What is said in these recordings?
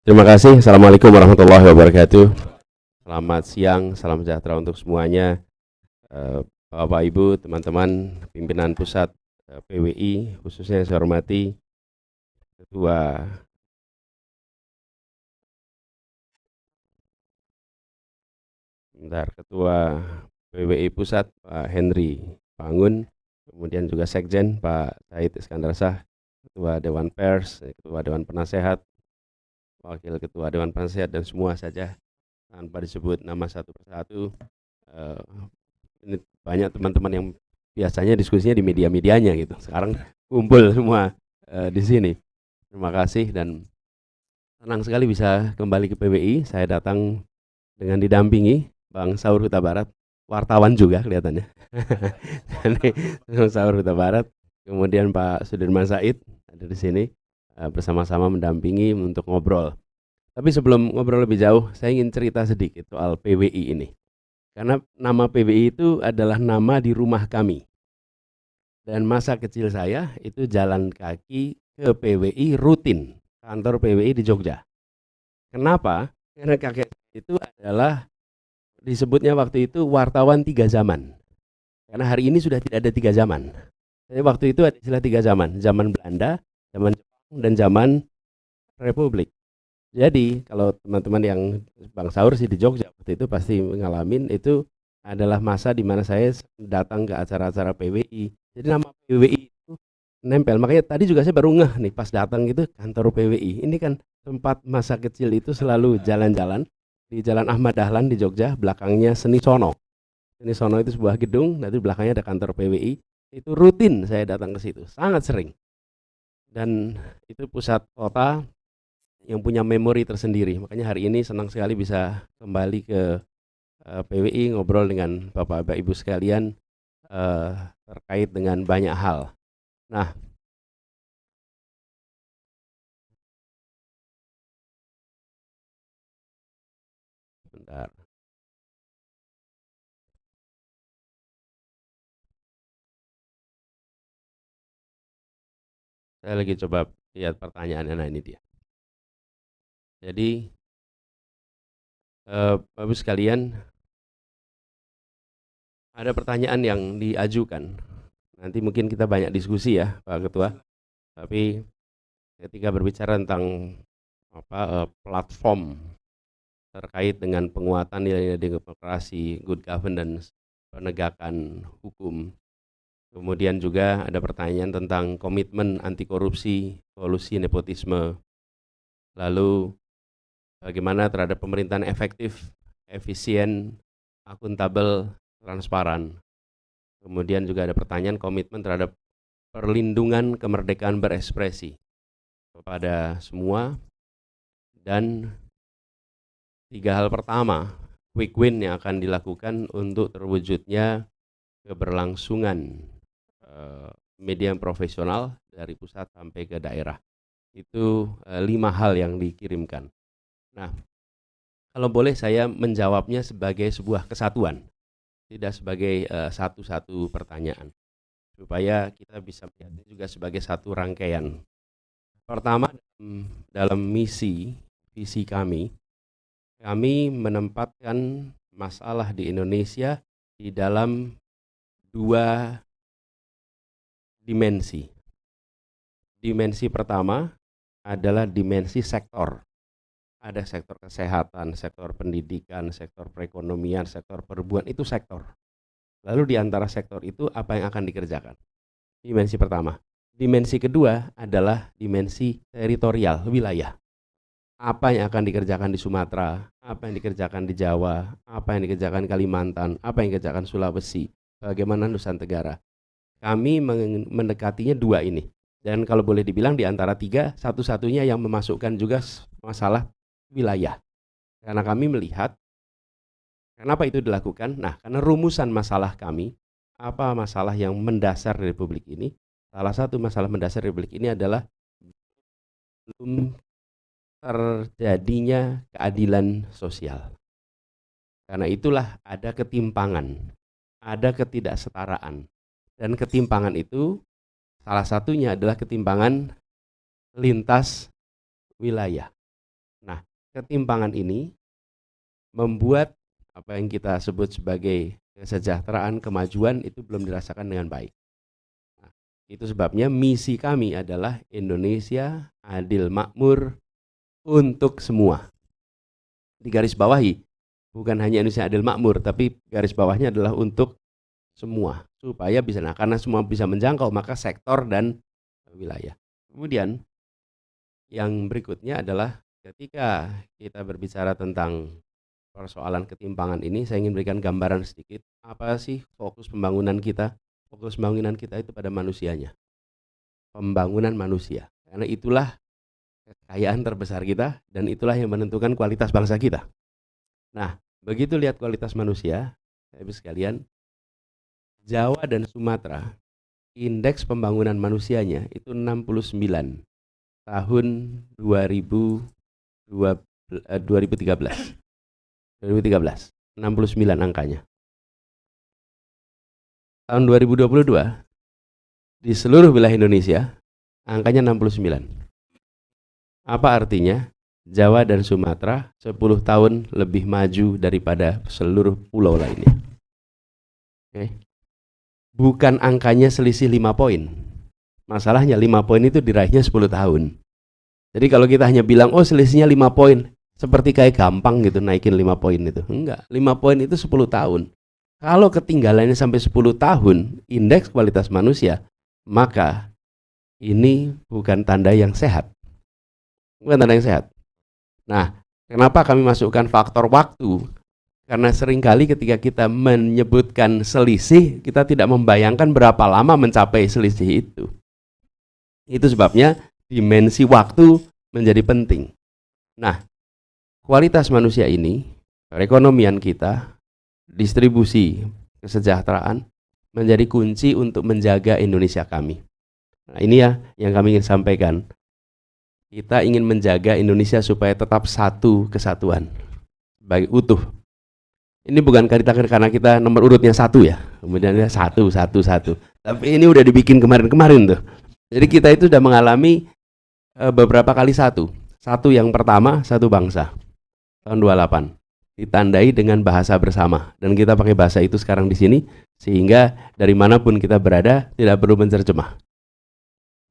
Terima kasih. Assalamualaikum warahmatullahi wabarakatuh. Selamat siang, salam sejahtera untuk semuanya. Bapak, Ibu, teman-teman pimpinan pusat PWI, khususnya yang saya hormati Ketua Ketua PWI Pusat Pak Henry Pangun, kemudian juga Sekjen Pak Said Iskandar Shah, Ketua Dewan Pers, Ketua Dewan Penasehat, Wakil Ketua Dewan Penasehat, dan semua saja tanpa disebut nama satu persatu. Ini banyak teman-teman yang biasanya diskusinya di media-medianya gitu. Sekarang kumpul semua di sini. Terima kasih dan senang sekali bisa kembali ke PWI. Saya datang dengan didampingi Bang Saur Huta Barat, wartawan juga kelihatannya. Bang Saur Huta Barat, kemudian Pak Sudirman Said ada di sini bersama-sama mendampingi untuk ngobrol. Tapi sebelum ngobrol lebih jauh, saya ingin cerita sedikit soal PWI ini. Karena nama PWI itu adalah nama di rumah kami. Dan masa kecil saya itu jalan kaki ke PWI rutin, kantor PWI di Jogja. Kenapa? Karena kakek itu adalah disebutnya waktu itu wartawan 3 zaman. Karena hari ini sudah tidak ada 3 zaman. Jadi waktu itu ada istilah 3 zaman, zaman Belanda, zaman Jepang, dan zaman Republik. Jadi kalau teman-teman yang Bang Saur sih di Jogja waktu itu pasti ngalamin, itu adalah masa di mana saya datang ke acara-acara PWI. Jadi nama PWI itu nempel. Makanya tadi juga saya baru ngeh nih pas datang gitu kantor PWI. Ini kan tempat masa kecil itu selalu jalan-jalan di Jalan Ahmad Dahlan di Jogja, belakangnya Seni Sono. Seni Sono itu sebuah gedung, nanti belakangnya ada kantor PWI. Itu rutin saya datang ke situ, sangat sering. Dan itu pusat kota yang punya memori tersendiri. Makanya hari ini senang sekali bisa kembali ke PWI, ngobrol dengan Bapak Ibu sekalian terkait dengan banyak hal. Nah, bentar. Saya lagi coba lihat pertanyaannya. Nah, ini dia. Jadi, Bapak Ibu sekalian, ada pertanyaan yang diajukan. Nanti mungkin kita banyak diskusi ya, Pak Ketua. Tapi ketika berbicara tentang platform terkait dengan penguatan nilai-nilai demokrasi, good governance, penegakan hukum. Kemudian juga ada pertanyaan tentang komitmen anti korupsi, kolusi nepotisme. Lalu bagaimana terhadap pemerintahan efektif, efisien, akuntabel, transparan. Kemudian juga ada pertanyaan komitmen terhadap perlindungan kemerdekaan berekspresi kepada semua. Dan 3 hal pertama, quick win yang akan dilakukan untuk terwujudnya keberlangsungan media yang profesional dari pusat sampai ke daerah. Itu 5 hal yang dikirimkan. Nah, kalau boleh saya menjawabnya sebagai sebuah kesatuan, tidak sebagai satu-satu pertanyaan, supaya kita bisa melihatnya juga sebagai satu rangkaian. Pertama, dalam visi kami menempatkan masalah di Indonesia di dalam 2 dimensi. Dimensi pertama adalah dimensi sektor. Ada sektor kesehatan, sektor pendidikan, sektor perekonomian, sektor perhubungan, itu sektor. Lalu di antara sektor itu apa yang akan dikerjakan? Dimensi pertama. Dimensi kedua adalah dimensi teritorial, wilayah. Apa yang akan dikerjakan di Sumatera, apa yang dikerjakan di Jawa, apa yang dikerjakan Kalimantan, apa yang dikerjakan Sulawesi, bagaimana Nusantara Tenggara. Kami mendekatinya 2 ini. Dan kalau boleh dibilang di antara 3, satu-satunya yang memasukkan juga masalah wilayah. Karena kami melihat, kenapa itu dilakukan? Nah, karena rumusan masalah kami, apa masalah yang mendasar di Republik ini? Salah satu masalah mendasar Republik ini adalah belum terjadinya keadilan sosial. Karena itulah ada ketimpangan, ada ketidaksetaraan. Dan ketimpangan itu salah satunya adalah ketimpangan lintas wilayah. Nah, ketimpangan ini membuat apa yang kita sebut sebagai kesejahteraan, kemajuan itu belum dirasakan dengan baik. Nah, itu sebabnya misi kami adalah Indonesia adil makmur untuk semua. Di garis bawahi, bukan hanya Indonesia adil makmur, tapi garis bawahnya adalah untuk semua, supaya bisa, nah karena semua bisa menjangkau, maka sektor dan wilayah. Kemudian yang berikutnya adalah ketika kita berbicara tentang persoalan ketimpangan ini, saya ingin berikan gambaran sedikit. Apa sih fokus pembangunan kita? Fokus pembangunan kita itu pada manusianya. Pembangunan manusia. Karena itulah kekayaan terbesar kita dan itulah yang menentukan kualitas bangsa kita. Nah, begitu lihat kualitas manusia, Ibu sekalian, Jawa dan Sumatera, indeks pembangunan manusianya itu 69 tahun 2013. 69 angkanya. Tahun 2022 di seluruh wilayah Indonesia angkanya 69. Apa artinya? Jawa dan Sumatera 10 tahun lebih maju daripada seluruh pulau lainnya. Oke. Bukan angkanya selisih 5 poin. Masalahnya 5 poin itu diraihnya 10 tahun. Jadi kalau kita hanya bilang, oh selisihnya 5 poin, seperti kayak gampang gitu naikin 5 poin itu. Enggak, 5 poin itu 10 tahun. Kalau ketinggalannya sampai 10 tahun, indeks kualitas manusia, maka ini bukan tanda yang sehat. Bukan tanda yang sehat. Nah, kenapa kami masukkan faktor waktu? Karena seringkali ketika kita menyebutkan selisih, kita tidak membayangkan berapa lama mencapai selisih itu. Itu sebabnya dimensi waktu menjadi penting. Nah, kualitas manusia ini, perekonomian kita, distribusi kesejahteraan menjadi kunci untuk menjaga Indonesia kami. Nah, ini ya yang kami ingin sampaikan. Kita ingin menjaga Indonesia supaya tetap satu kesatuan, baik utuh. Ini bukan karena kita nomor urutnya 1 ya, kemudian 1. Tapi ini udah dibikin kemarin-kemarin tuh. Jadi kita itu sudah mengalami beberapa kali 1. 1 yang pertama, 1 bangsa. Tahun 28. Ditandai dengan bahasa bersama. Dan kita pakai bahasa itu sekarang di sini, sehingga dari manapun kita berada tidak perlu menerjemah.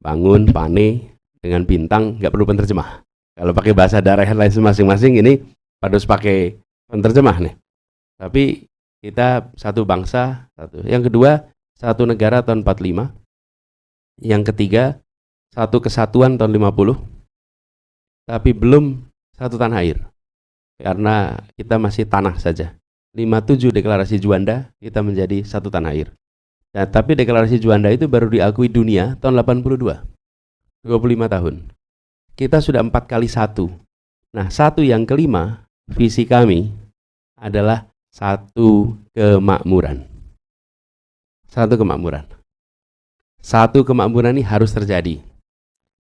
Bangun, pane, dengan bintang nggak perlu penerjemah. Kalau pakai bahasa daerah lain masing-masing ini harus pakai penerjemah nih. Tapi kita 1 bangsa, 1. Yang kedua, 1 negara tahun 45. Yang ketiga, 1 kesatuan tahun 50. Tapi belum 1 tanah air. Karena kita masih tanah saja. 57 deklarasi Juanda, kita menjadi 1 tanah air. Nah, tapi deklarasi Juanda itu baru diakui dunia tahun 82. 25 tahun. Kita sudah 4 kali 1. Nah, 1 yang kelima, visi kami adalah 1 kemakmuran. 1 kemakmuran. 1 kemakmuran ini harus terjadi.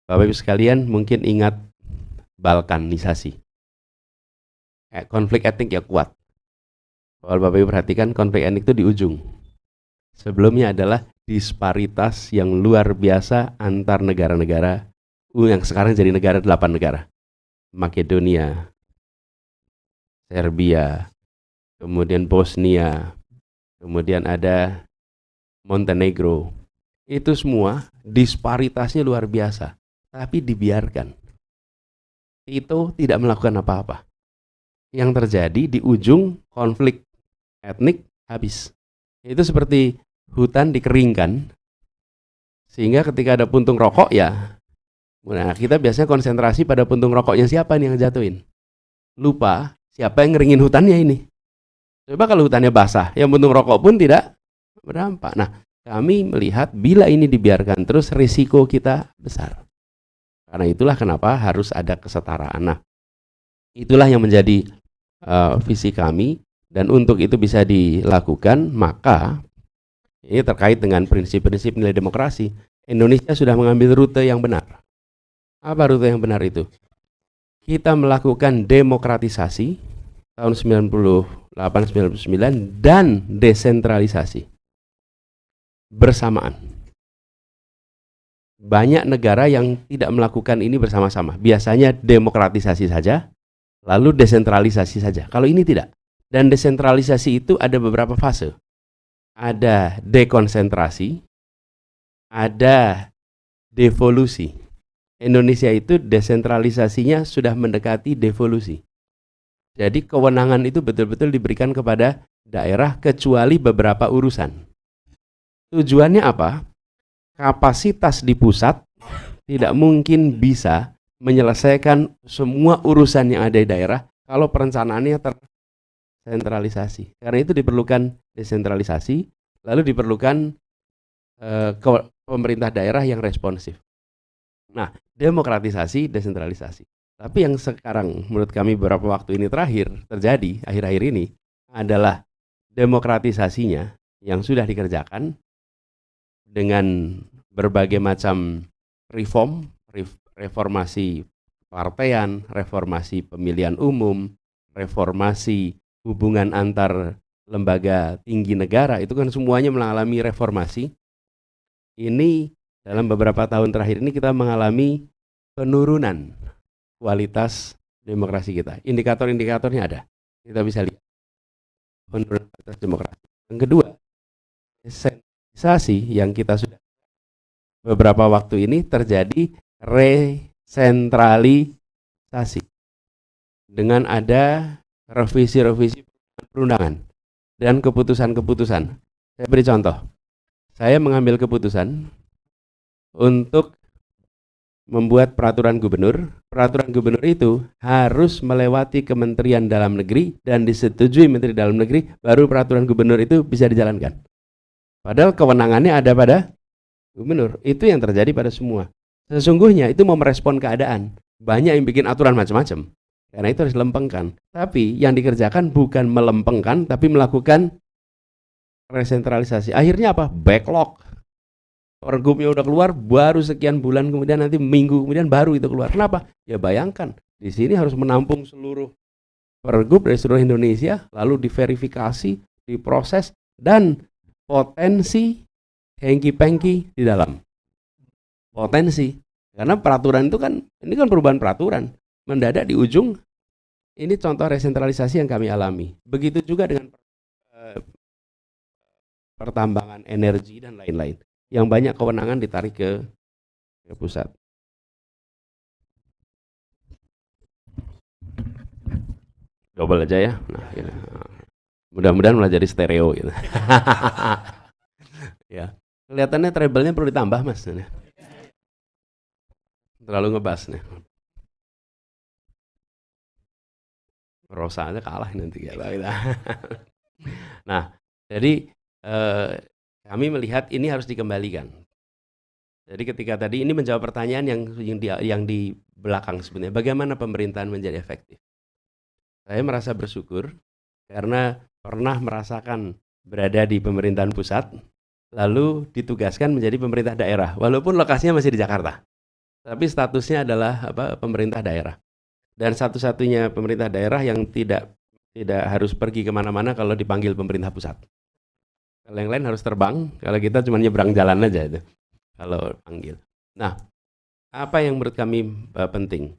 Bapak Ibu sekalian mungkin ingat balkanisasi. Konflik etnik ya kuat. Kalau Bapak Ibu perhatikan, konflik etnik itu di ujung. Sebelumnya adalah disparitas yang luar biasa antar negara-negara yang sekarang jadi negara 8 negara. Makedonia, Serbia, kemudian Bosnia, kemudian ada Montenegro. Itu semua disparitasnya luar biasa, tapi dibiarkan. Tito tidak melakukan apa-apa. Yang terjadi di ujung konflik etnik habis. Itu seperti hutan dikeringkan, sehingga ketika ada puntung rokok ya, nah kita biasanya konsentrasi pada puntung rokoknya siapa nih yang jatuhin. Lupa siapa yang ngeringin hutannya ini. Coba kalau hutannya basah, yang puntung rokok pun tidak berdampak. Nah, kami melihat bila ini dibiarkan terus risiko kita besar. Karena itulah kenapa harus ada kesetaraan. Nah, itulah yang menjadi visi kami, dan untuk itu bisa dilakukan, maka ini terkait dengan prinsip-prinsip nilai demokrasi. Indonesia sudah mengambil rute yang benar. Apa rute yang benar itu? Kita melakukan demokratisasi tahun 98-99 dan desentralisasi bersamaan. Banyak negara yang tidak melakukan ini bersama-sama. Biasanya demokratisasi saja, lalu desentralisasi saja. Kalau ini tidak. Dan desentralisasi itu ada beberapa fase. Ada dekonsentrasi, ada devolusi. Indonesia itu desentralisasinya sudah mendekati devolusi. Jadi kewenangan itu betul-betul diberikan kepada daerah kecuali beberapa urusan. Tujuannya apa? Kapasitas di pusat tidak mungkin bisa menyelesaikan semua urusan yang ada di daerah kalau perencanaannya tersentralisasi. Karena itu diperlukan desentralisasi, lalu diperlukan pemerintah daerah yang responsif. Nah, demokratisasi, desentralisasi. Tapi yang sekarang menurut kami beberapa waktu ini terakhir terjadi, akhir-akhir ini, adalah demokratisasinya yang sudah dikerjakan dengan berbagai macam reformasi partaian, reformasi pemilihan umum, reformasi hubungan antar lembaga tinggi negara, itu kan semuanya mengalami reformasi. Ini dalam beberapa tahun terakhir ini kita mengalami penurunan kualitas demokrasi kita. Indikator-indikatornya ada. Kita bisa lihat penurunan kualitas demokrasi. Yang kedua, desentralisasi yang kita sudah beberapa waktu ini terjadi resentralisasi dengan ada revisi-revisi perundangan dan keputusan-keputusan. Saya beri contoh. Saya mengambil keputusan untuk membuat peraturan gubernur. Peraturan gubernur itu harus melewati Kementerian Dalam Negeri dan disetujui Menteri Dalam Negeri, baru peraturan gubernur itu bisa dijalankan. Padahal kewenangannya ada pada gubernur. Itu yang terjadi pada semua. Sesungguhnya itu mau merespon keadaan. Banyak yang bikin aturan macam-macam. Karena itu harus dilempengkan. Tapi yang dikerjakan bukan melempengkan, tapi melakukan resentralisasi. Akhirnya apa? Backlog. Pergubnya udah keluar, baru sekian bulan kemudian, nanti minggu kemudian baru itu keluar. Kenapa? Ya bayangkan, di sini harus menampung seluruh pergub dari seluruh Indonesia, lalu diverifikasi, diproses, dan potensi hengki-pengki di dalam. Potensi. Karena peraturan itu kan, ini kan perubahan peraturan. Mendadak di ujung, ini contoh resentralisasi yang kami alami. Begitu juga dengan pertambangan energi dan lain-lain. Yang banyak kewenangan ditarik ke pusat. Double aja ya. Nah, gitu. Mudah-mudahan malah jadi stereo gitu. Ya. Kelihatannya treble-nya perlu ditambah, Mas. Terlalu ngebas nih. Rosa aja kalah nanti ya. Nah, jadi kami melihat ini harus dikembalikan. Jadi ketika tadi ini menjawab pertanyaan yang di belakang sebenarnya, bagaimana pemerintahan menjadi efektif? Saya merasa bersyukur karena pernah merasakan berada di pemerintahan pusat, lalu ditugaskan menjadi pemerintah daerah, walaupun lokasinya masih di Jakarta, tapi statusnya adalah pemerintah daerah. Dan satu-satunya pemerintah daerah yang tidak harus pergi kemana-mana kalau dipanggil pemerintah pusat. Kalau yang lain harus terbang, kalau kita cuma nyebrang jalan aja itu kalau panggil. Nah, apa yang menurut kami penting?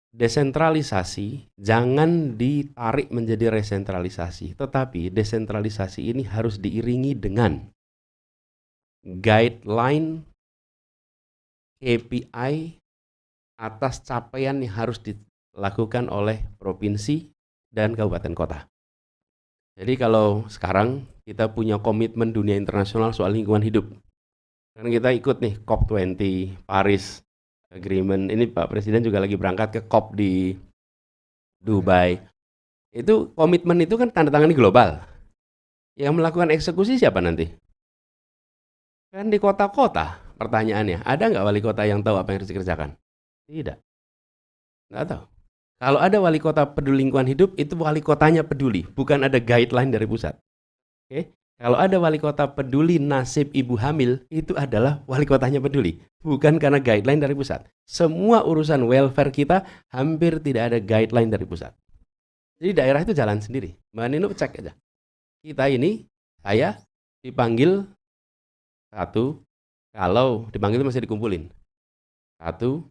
Desentralisasi jangan ditarik menjadi resentralisasi, tetapi desentralisasi ini harus diiringi dengan guideline KPI atas capaian yang harus dilakukan oleh provinsi dan kabupaten kota. Jadi kalau sekarang kita punya komitmen dunia internasional soal lingkungan hidup, karena kita ikut nih COP20, Paris Agreement, ini Pak Presiden juga lagi berangkat ke COP di Dubai. Itu komitmen itu kan tanda tangan global. Yang melakukan eksekusi siapa nanti? Kan di kota-kota. Pertanyaannya, ada nggak wali kota yang tahu apa yang harus dikerjakan? Tidak. Nggak tahu. Kalau ada wali kota peduli lingkungan hidup, itu wali kotanya peduli, bukan ada guideline dari pusat. Oke? Kalau ada wali kota peduli nasib ibu hamil, itu adalah wali kotanya peduli, bukan karena guideline dari pusat. Semua urusan welfare kita hampir tidak ada guideline dari pusat. Jadi daerah itu jalan sendiri. Mbak Nino cek aja. Kita ini, saya dipanggil satu, kalau dipanggil itu masih dikumpulin. Satu,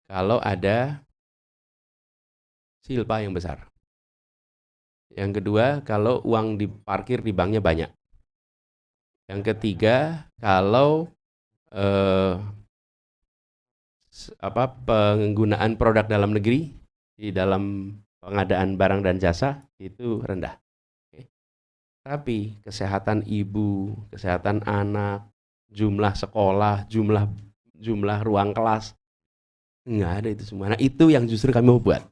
kalau ada silpa yang besar. Yang kedua, kalau uang diparkir di banknya banyak. Yang ketiga, kalau penggunaan produk dalam negeri di dalam pengadaan barang dan jasa itu rendah. Oke. Tapi kesehatan ibu, kesehatan anak, jumlah sekolah, jumlah ruang kelas, nggak ada itu semua. Nah, itu yang justru kami mau buat.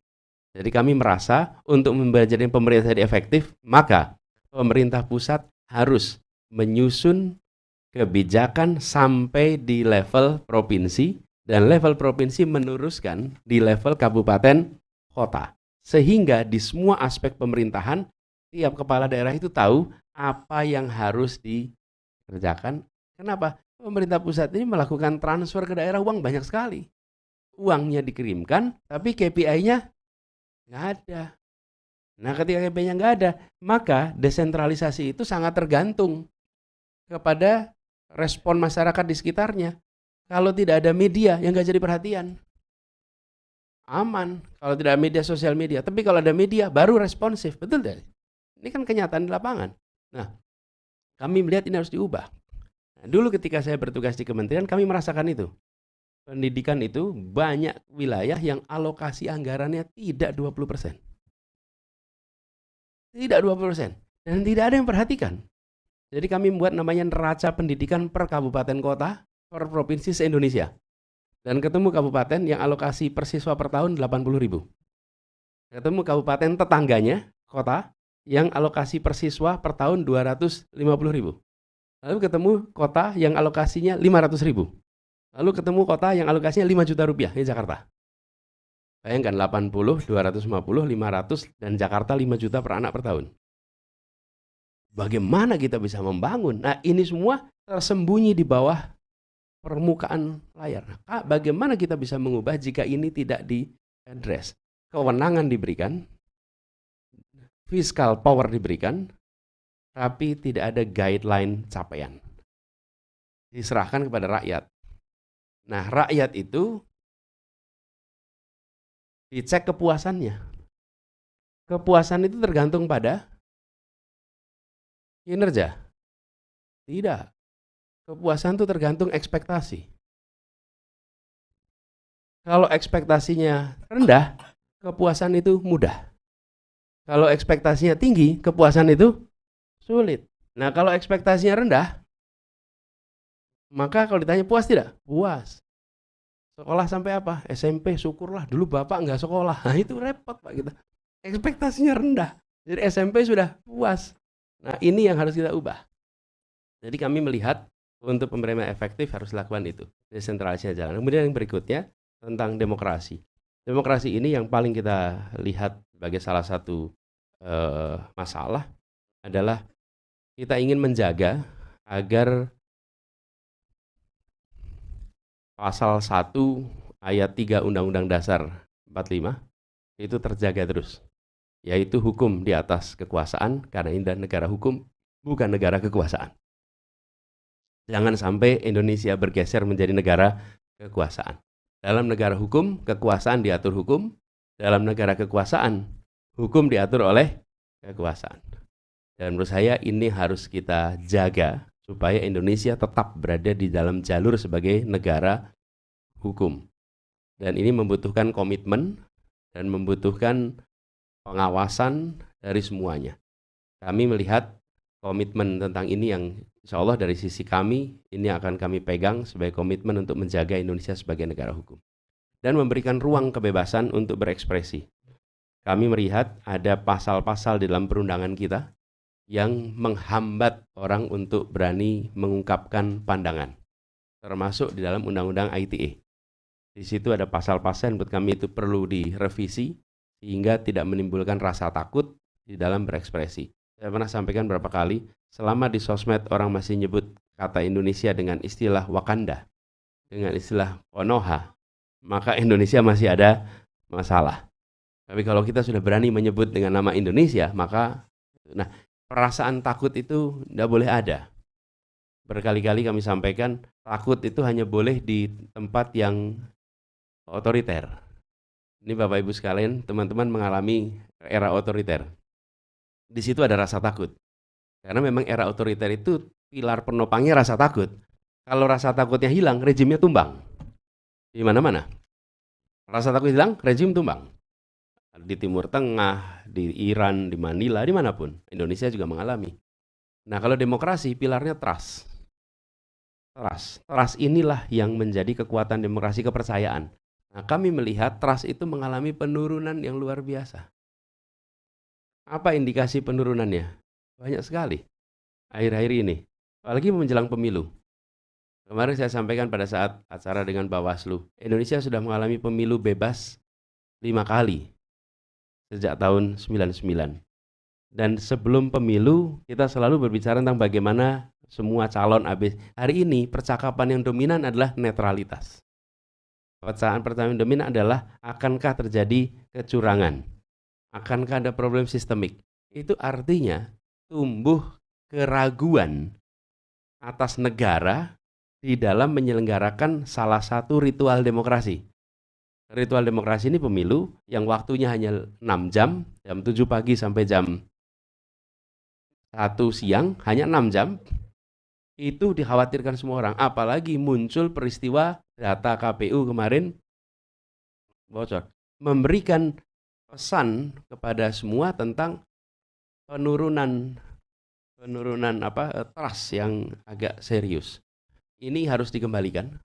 Jadi kami merasa untuk menjadi pemerintah yang efektif, maka pemerintah pusat harus menyusun kebijakan sampai di level provinsi, dan level provinsi meneruskan di level kabupaten kota. Sehingga di semua aspek pemerintahan, tiap kepala daerah itu tahu apa yang harus dikerjakan. Kenapa? Pemerintah pusat ini melakukan transfer ke daerah uang banyak sekali. Uangnya dikirimkan, tapi KPI-nya nggak ada. Nah, ketika KPI-nya nggak ada, maka desentralisasi itu sangat tergantung kepada respon masyarakat di sekitarnya. Kalau tidak ada media, yang nggak jadi perhatian. Aman kalau tidak ada media, sosial media. Tapi kalau ada media, baru responsif. Betul tidak? Ini kan kenyataan di lapangan. Nah, kami melihat ini harus diubah. Nah, dulu ketika saya bertugas di kementerian, kami merasakan itu. Pendidikan itu banyak wilayah yang alokasi anggarannya tidak 20%. Tidak 20%. Dan tidak ada yang perhatikan. Jadi kami membuat namanya neraca pendidikan per kabupaten kota, per provinsi se-Indonesia. Dan ketemu kabupaten yang alokasi per siswa per tahun 80.000. Ketemu kabupaten tetangganya, kota, yang alokasi per siswa per tahun 250.000. Lalu ketemu kota yang alokasinya 500.000. Lalu ketemu kota yang alokasinya 5 juta rupiah, ini Jakarta. Bayangkan 80, 250, 500, dan Jakarta 5 juta per anak per tahun. Bagaimana kita bisa membangun? Nah, ini semua tersembunyi di bawah permukaan layar. Nah, bagaimana kita bisa mengubah jika ini tidak di-address? Kewenangan diberikan, fiskal power diberikan, tapi tidak ada guideline capaian. Diserahkan kepada rakyat. Nah, rakyat itu dicek kepuasannya. Kepuasan itu tergantung pada kinerja? Tidak. Kepuasan itu tergantung ekspektasi. Kalau ekspektasinya rendah, kepuasan itu mudah. Kalau ekspektasinya tinggi, kepuasan itu sulit. Nah, kalau ekspektasinya rendah, maka kalau ditanya puas tidak? Puas. Sekolah sampai apa? SMP, syukurlah. Dulu bapak nggak sekolah. Nah, itu repot Pak kita. Ekspektasinya rendah. Jadi SMP sudah puas. Nah, ini yang harus kita ubah. Jadi kami melihat untuk pemerintah efektif harus lakukan itu. Desentralisasi jalan. Kemudian yang berikutnya tentang demokrasi. Demokrasi ini yang paling kita lihat sebagai salah satu masalah adalah kita ingin menjaga agar pasal 1 ayat 3 Undang-Undang Dasar 45 itu terjaga terus. Yaitu hukum di atas kekuasaan, karena ini negara hukum, bukan negara kekuasaan. Jangan sampai Indonesia bergeser menjadi negara kekuasaan. Dalam negara hukum, kekuasaan diatur hukum. Dalam negara kekuasaan, hukum diatur oleh kekuasaan. Dan menurut saya ini harus kita jaga supaya Indonesia tetap berada di dalam jalur sebagai negara hukum. Dan ini membutuhkan komitmen dan membutuhkan pengawasan dari semuanya. Kami melihat komitmen tentang ini yang insya Allah dari sisi kami, ini akan kami pegang sebagai komitmen untuk menjaga Indonesia sebagai negara hukum. Dan memberikan ruang kebebasan untuk berekspresi. Kami melihat ada pasal-pasal di dalam perundangan kita yang menghambat orang untuk berani mengungkapkan pandangan. Termasuk di dalam Undang-Undang ITE. Di situ ada pasal-pasal yang menurut kami itu perlu direvisi, sehingga tidak menimbulkan rasa takut di dalam berekspresi. Saya pernah sampaikan berapa kali, selama di sosmed orang masih nyebut kata Indonesia dengan istilah Wakanda, dengan istilah Konoha, maka Indonesia masih ada masalah. Tapi kalau kita sudah berani menyebut dengan nama Indonesia, maka perasaan takut itu tidak boleh ada. Berkali-kali kami sampaikan, takut itu hanya boleh di tempat yang otoriter. Ini Bapak Ibu sekalian, teman-teman mengalami era otoriter. Di situ ada rasa takut. Karena memang era otoriter itu pilar penopangnya rasa takut. Kalau rasa takutnya hilang, rejimnya tumbang. Di mana-mana. Rasa takut hilang, rejim tumbang. Di Timur Tengah, di Iran, di Manila, dimanapun. Indonesia juga mengalami. Nah, kalau demokrasi, pilarnya trust. Trust inilah yang menjadi kekuatan demokrasi, kepercayaan. Nah, kami melihat trust itu mengalami penurunan yang luar biasa. Apa indikasi penurunannya? Banyak sekali. Akhir-akhir ini. Apalagi menjelang pemilu. Kemarin saya sampaikan pada saat acara dengan Bawaslu. Indonesia sudah mengalami pemilu bebas 5 kali. Sejak tahun 99. Dan sebelum pemilu, kita selalu berbicara tentang bagaimana semua calon habis. Hari ini percakapan yang dominan adalah netralitas. Percakapan yang dominan adalah akankah terjadi kecurangan? Akankah ada problem sistemik? Itu artinya tumbuh keraguan atas negara di dalam menyelenggarakan salah satu ritual demokrasi. Ritual demokrasi ini pemilu yang waktunya hanya 6 jam 7 pagi sampai jam 1 siang, hanya 6 jam, itu dikhawatirkan semua orang. Apalagi muncul peristiwa data KPU kemarin bocor. Memberikan pesan kepada semua tentang penurunan trust yang agak serius. Ini harus dikembalikan.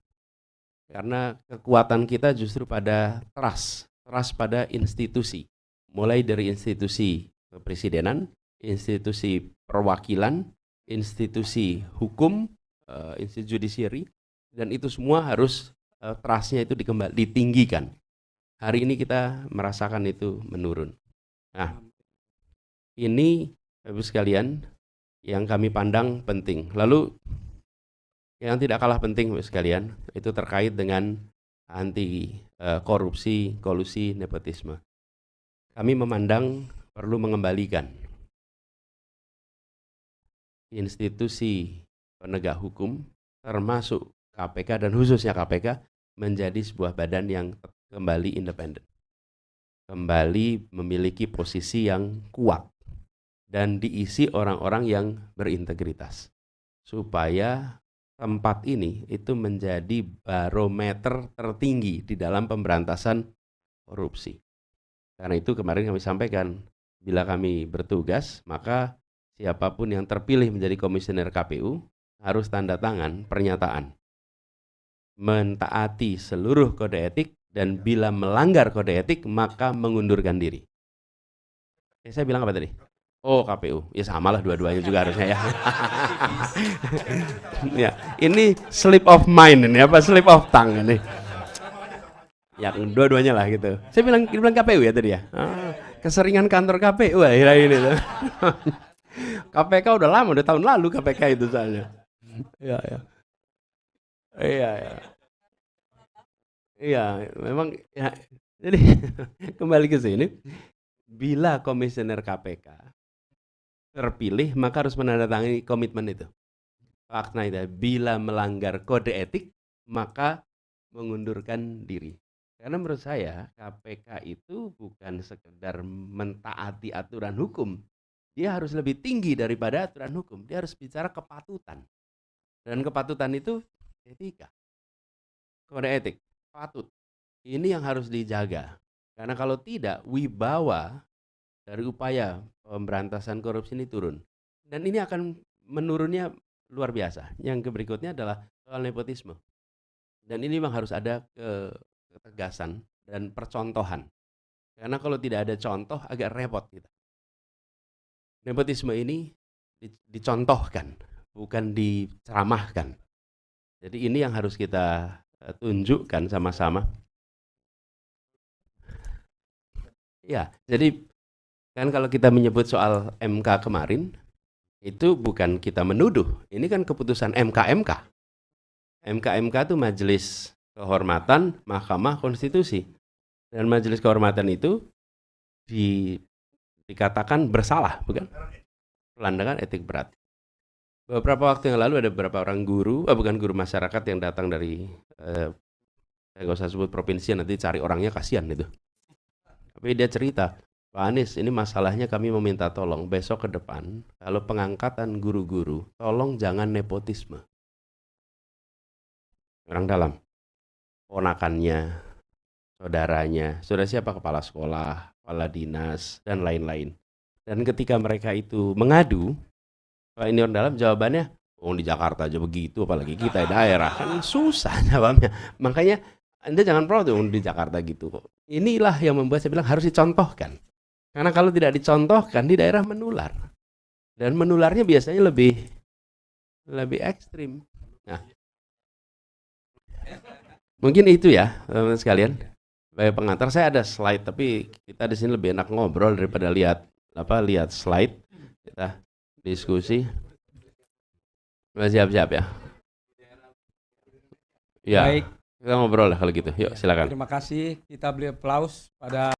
Karena kekuatan kita justru pada trust pada institusi. Mulai dari institusi kepresidenan, institusi perwakilan, institusi hukum, institusi judisiari, dan itu semua harus trust-nya itu ditinggikan. Hari ini kita merasakan itu menurun. Nah, ini Bapak sekalian yang kami pandang penting. Lalu yang tidak kalah penting Bapak sekalian, itu terkait dengan anti korupsi, kolusi, nepotisme. Kami memandang perlu mengembalikan institusi penegak hukum, termasuk KPK dan khususnya KPK, menjadi sebuah badan yang kembali independen. Kembali memiliki posisi yang kuat dan diisi orang-orang yang berintegritas. Supaya tempat ini itu menjadi barometer tertinggi di dalam pemberantasan korupsi. Karena itu kemarin kami sampaikan, bila kami bertugas, maka siapapun yang terpilih menjadi komisioner KPU harus tanda tangan pernyataan mentaati seluruh kode etik dan bila melanggar kode etik maka mengundurkan diri. Saya bilang apa tadi? Oh, KPU. Ya samalah dua-duanya juga harusnya ya. Ya, ini slip of mind ini apa slip of tongue ini. Ya, dua-duanya lah gitu. Saya bilang KPU ya tadi ya. Keseringan kantor KPU akhirnya ini tuh. KPK udah lama, udah tahun lalu KPK itu soalnya. Iya, ya. Iya, ya. Iya, memang ya. Jadi kembali ke sini, bila komisioner KPK terpilih maka harus menandatangani komitmen itu. Fakta itu, bila melanggar kode etik maka mengundurkan diri. Karena menurut saya KPK itu bukan sekedar mentaati aturan hukum. Dia harus lebih tinggi daripada aturan hukum. Dia harus bicara kepatutan. Dan kepatutan itu etika. Kode etik, patut. Ini yang harus dijaga. Karena kalau tidak, wibawa dari upaya pemberantasan korupsi ini turun. Dan ini akan menurunnya luar biasa. Yang berikutnya adalah soal nepotisme. Dan ini memang harus ada ketegasan dan percontohan. Karena kalau tidak ada contoh agak repot kita. Nepotisme ini dicontohkan, bukan diceramahkan. Jadi ini yang harus kita tunjukkan sama-sama. Ya, jadi kan kalau kita menyebut soal MK kemarin, itu bukan kita menuduh, ini kan keputusan MK. MK itu Majelis Kehormatan Mahkamah Konstitusi. Dan Majelis Kehormatan itu dikatakan bersalah, bukan? Pelanggaran etik berat. Beberapa waktu yang lalu ada beberapa orang guru masyarakat yang datang dari saya nggak usah sebut provinsi, nanti cari orangnya kasihan itu. Tapi dia cerita, Pak Anies, ini masalahnya kami meminta tolong besok ke depan, kalau pengangkatan guru-guru, tolong jangan nepotisme. Orang dalam, ponakannya, saudaranya, saudara siapa, kepala sekolah, kepala dinas, dan lain-lain. Dan ketika mereka itu mengadu, Pak ini orang dalam jawabannya, oh di Jakarta aja begitu, apalagi kita di daerah, kan susah jawabnya. Makanya Anda jangan protes di Jakarta gitu kok. Inilah yang membuat saya bilang harus dicontohkan. Karena kalau tidak dicontohkan di daerah menular. Dan menularnya biasanya lebih ekstrim. Nah, mungkin itu ya, teman-teman sekalian. Sebagai pengantar saya ada slide, tapi kita di sini lebih enak ngobrol daripada lihat slide. Kita diskusi. Siap-siap ya. Ya. Baik. Kita ngobrol lah kalau gitu. Yuk, silakan. Terima kasih. Kita beri aplaus pada